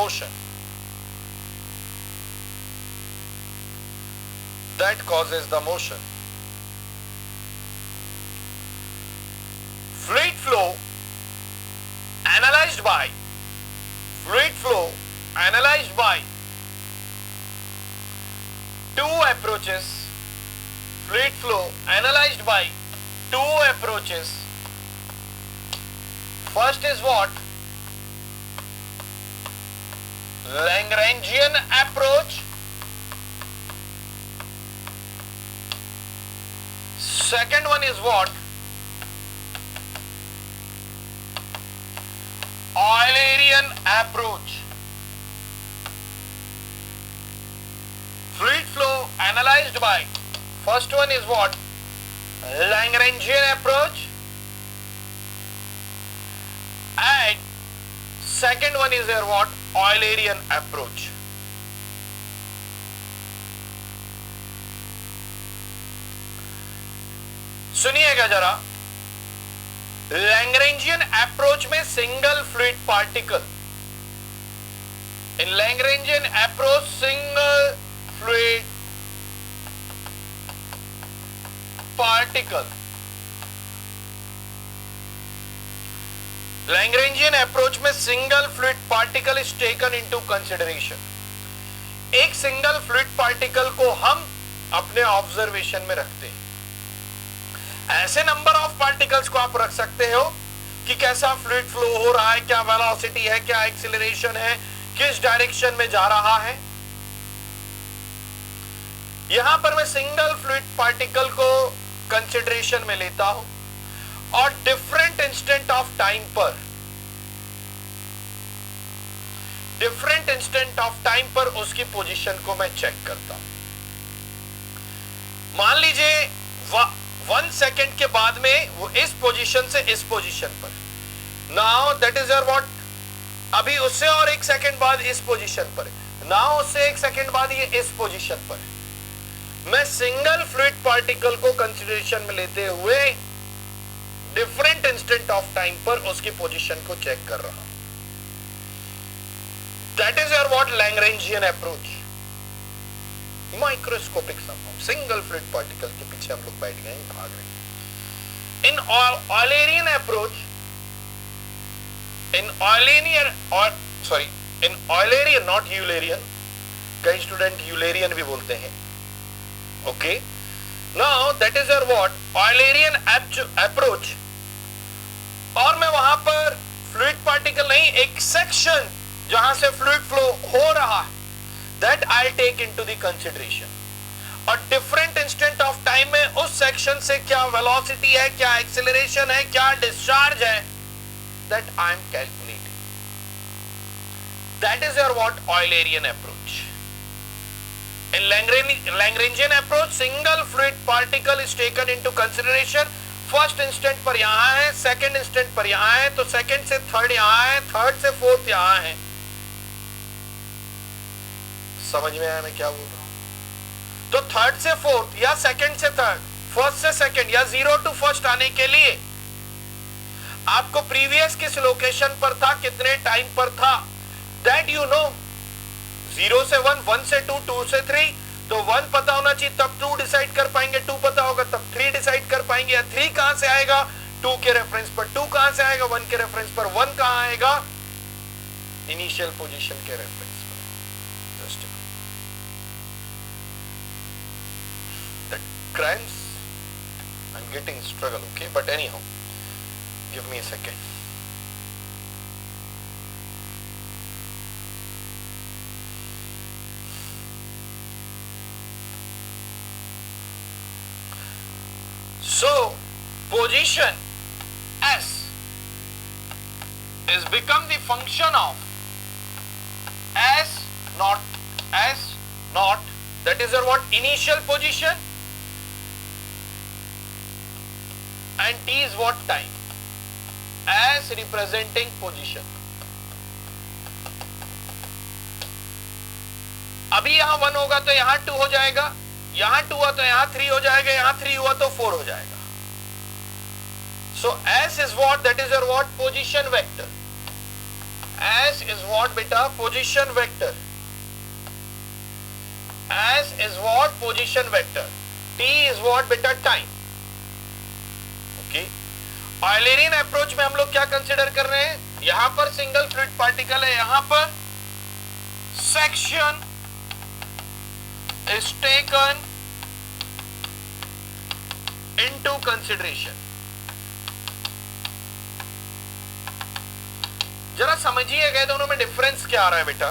motion. Fluid flow analyzed by two approaches. Fluid flow analyzed by two approaches. First is what? Lagrangian approach. Second one is what? Eulerian approach. Fluid flow analyzed by, first one is what? Lagrangian approach, and second one is their what? Eulerian approach. सुनिएगा जरा, Lagrangian approach में single fluid particle, in Lagrangian approach single fluid particle. Lagrangian approach में single fluid particle is taken into consideration. एक single fluid particle को हम अपने observation में रखते हैं। ऐसे नंबर ऑफ पार्टिकल्स को आप रख सकते हो कि कैसा फ्लूइड फ्लो हो रहा है, क्या वेलोसिटी है, क्या एक्सीलरेशन है, किस डायरेक्शन में जा रहा है। यहां पर मैं सिंगल फ्लूइड पार्टिकल को कंसिडरेशन में लेता हूं और डिफरेंट इंस्टेंट ऑफ टाइम पर उसकी पोजीशन को मैं चेक करता हूं। मान लीजिए 1 सेकेंड के बाद में वो इस पोजीशन से इस पोजीशन पर, now that is your what, अभी उससे और 1 सेकेंड बाद इस पोजीशन पर, नाउ उससे 1 सेकेंड बाद ये इस पोजीशन पर। मैं सिंगल फ्लूइड पार्टिकल को कंसिडरेशन में लेते हुए डिफरेंट इंस्टेंट ऑफ टाइम पर उसकी पोजीशन को चेक कर रहा हूं। That is your what, Lagrangian approach. Microscopic संभव सिंगल फ्लूइड पार्टिकल के पीछे हम लोग बैठ गए, भाग रहे। इन ऑयलेरियन अप्रोच, इन ऑयलेरियन और sorry in Eulerian not Eulerian, कई स्टूडेंट यूलेरियन भी बोलते हैं। Okay, now that is your what Eulerian approach. और मैं वहां पर फ्लूइड पार्टिकल नहीं, एक सेक्शन जहां से फ्लूइड फ्लो हो रहा है, that I take into the consideration. और डिफरेंट इंस्टेंट ऑफ टाइम में उस सेक्शन से क्या वेलोसिटी है, क्या एक्सेलरेशन है, क्या डिस्चार्ज है, that I am calculating. That is your what Eulerian approach. In Lagrangian approach single fluid particle is taken into consideration. First instant पर यहां है, सेकंड इंस्टेंट पर यहां है, तो सेकंड से थर्ड यहां है, थर्ड से फोर्थ यहां है। समझ में आया मैं क्या बोल रहा हूं? तो थर्ड से फोर्थ या सेकंड से थर्ड, फर्स्ट से सेकंड या जीरो टू फर्स्ट आने के लिए आपको प्रीवियस किस लोकेशन पर था, कितने टाइम पर था, दैट यू नो। 0 से 1, 1 से 2, 2 से 3, तो 1 पता होना चाहिए तब 2 डिसाइड कर पाएंगे, 2 पता होगा तब 3 डिसाइड कर पाएंगे। या 3 कहां से आएगा, 2 के रेफरेंस पर 2 कहां से आएगा, 1 के रेफरेंस पर 1 कहां आएगा, इनिशियल पोजीशन के रेफरेंस पर। Just that crimes I am getting struggle, okay, but any how give me a second. So, position S is become the function of S naught, that is your what, initial position, and T is what, time. S representing position. अभी यहां 1 होगा तो यहां 2 हो जाएगा, यहां 2 हुआ तो यहां 3 हो जाएगा, यहां 3 हुआ तो 4 हो जाएगा। So S is what, that is your what, position vector. S is what beta, position vector. S is what, position vector. T is what beta, time. Okay. Eulerian approach में हम लोग क्या कंसिडर कर रहे हैं, यहां पर सिंगल फ्लूइड पार्टिकल है, यहां पर section is taken into consideration. जरा समझिएगा दोनों में डिफरेंस क्या आ रहा है बेटा।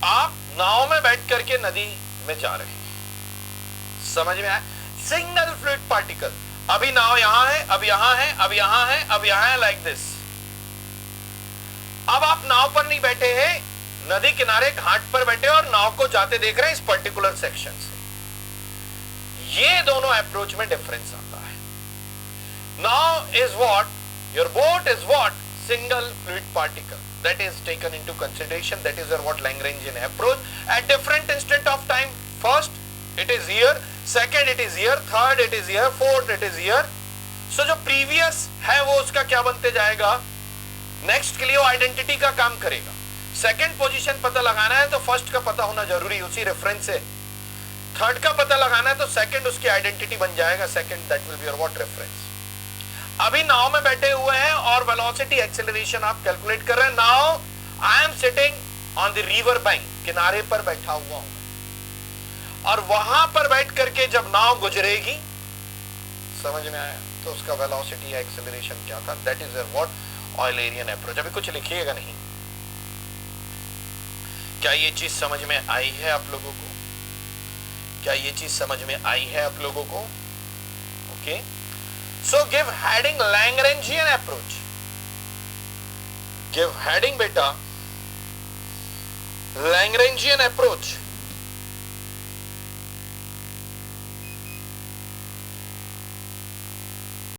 आप नाव में बैठ करके नदी में जा रहे हैं, समझ में आया, सिंगल फ्लूइड पार्टिकल, अभी नाव यहां है, अब यहां है, अब यहां है, अब यहां है, लाइक दिस। अब आप नाव पर नहीं बैठे हैं, नदी किनारे घाट पर बैठे और नाव को जाते देख रहे हैं इस पर्टिकुलर सेक्शन से। ये दोनों अप्रोच में डिफरेंस आता है। Now is what, your boat is what, single fluid particle that is taken into consideration, that is what Lagrangian approach at different instant of time. First it is here, second it is here, third it is here, fourth it is here. So जो previous है वो उसका क्या बनते जाएगा, next के लिए वो आइडेंटिटी का काम करेगा। सेकंड पोजीशन पता लगाना है तो फर्स्ट का पता होना जरूरी, उसी रेफरेंस से। थर्ड का पता लगाना है तो सेकंड उसकी आइडेंटिटी बन जाएगा, second that will be your what, reference. अभी नाव में बैठे हुए हैं और वेलोसिटी एक्सेलरेशन आप कैलकुलेट कर रहे हैं। Now I am sitting on the river bank, किनारे पर बैठा हुआ हूं और वहां पर बैठ करके जब नाव गुजरेगी, समझ में आया, तो उसका वेलोसिटी या एक्सेलरेशन क्या था, that is what Eulerian approach. अभी कुछ लिखिएगा नहीं। क्या ये चीज समझ में आई है आप लोगों को? क्या ये चीज समझ में आई है आप लोगों को? Okay, so give heading Lagrangian approach. Give heading बेटा लैग्रेंजियन अप्रोच।